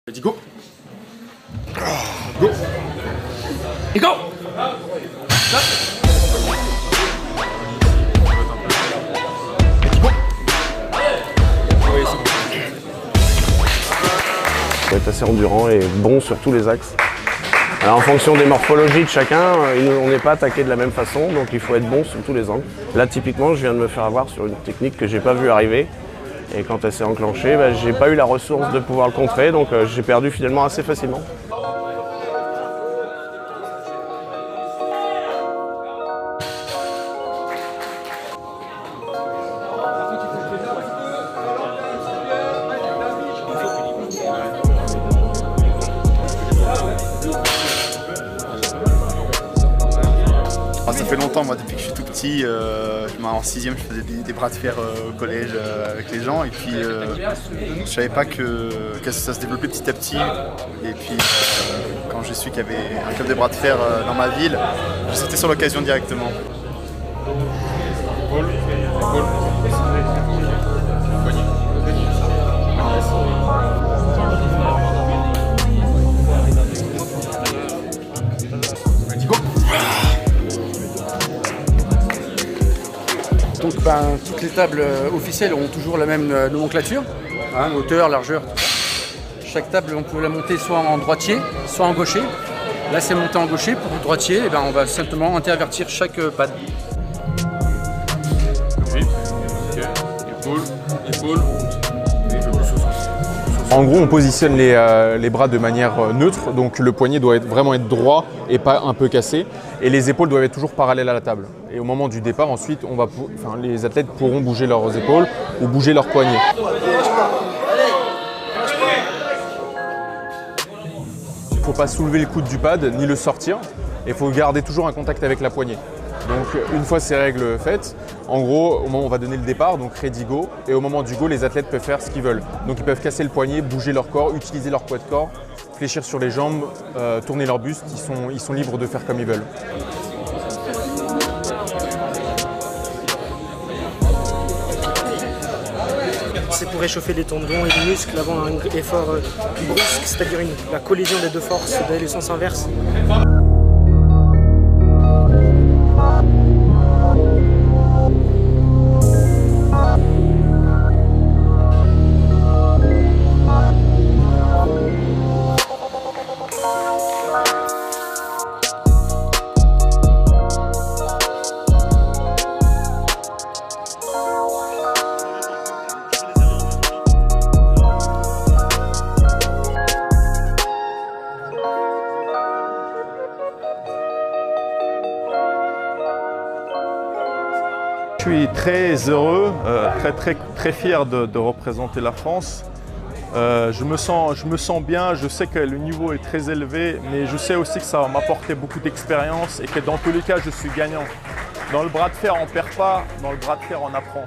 Let's go. Go. Et go. Il faut être assez endurant et bon sur tous les axes. Alors en fonction des morphologies de chacun, on n'est pas attaqué de la même façon, donc il faut être bon sur tous les angles. Là typiquement, je viens de me faire avoir sur une technique que j'ai pas vue arriver. Et quand elle s'est enclenchée, j'ai pas eu la ressource de pouvoir le contrer, donc j'ai perdu finalement assez facilement. Ça fait longtemps, moi, depuis que je suis tout petit, en 6e, je faisais des bras de fer au collège avec les gens, et puis je savais pas que ça se développait petit à petit. Et puis quand j'ai su qu'il y avait un club de bras de fer dans ma ville, j'ai sauté sur l'occasion directement. Donc toutes les tables officielles ont toujours la même nomenclature, hein, hauteur, largeur, tout ça. Chaque table, on peut la monter soit en droitier, soit en gaucher. Là, c'est monté en gaucher. Pour le droitier, on va simplement intervertir chaque pad. Oui. Ok. Épaule, épaule. En gros, on positionne les bras de manière neutre, donc le poignet doit vraiment être droit et pas un peu cassé, et les épaules doivent être toujours parallèles à la table. Et au moment du départ, ensuite, les athlètes pourront bouger leurs épaules ou bouger leurs poignets. Il ne faut pas soulever le coude du pad ni le sortir, et il faut garder toujours un contact avec la poignée. Donc une fois ces règles faites, en gros, au moment où on va donner le départ, donc ready go, et au moment du go, les athlètes peuvent faire ce qu'ils veulent. Donc ils peuvent casser le poignet, bouger leur corps, utiliser leur poids de corps, fléchir sur les jambes, tourner leur buste, ils sont libres de faire comme ils veulent. C'est pour réchauffer les tendons et les muscles avant un effort brusque, c'est-à-dire la collision des deux forces dans le sens inverse. Je suis très heureux, très fier de représenter la France. Je me sens bien, je sais que le niveau est très élevé, mais je sais aussi que ça va m'apporter beaucoup d'expérience et que dans tous les cas, je suis gagnant. Dans le bras de fer, on ne perd pas, dans le bras de fer, on apprend.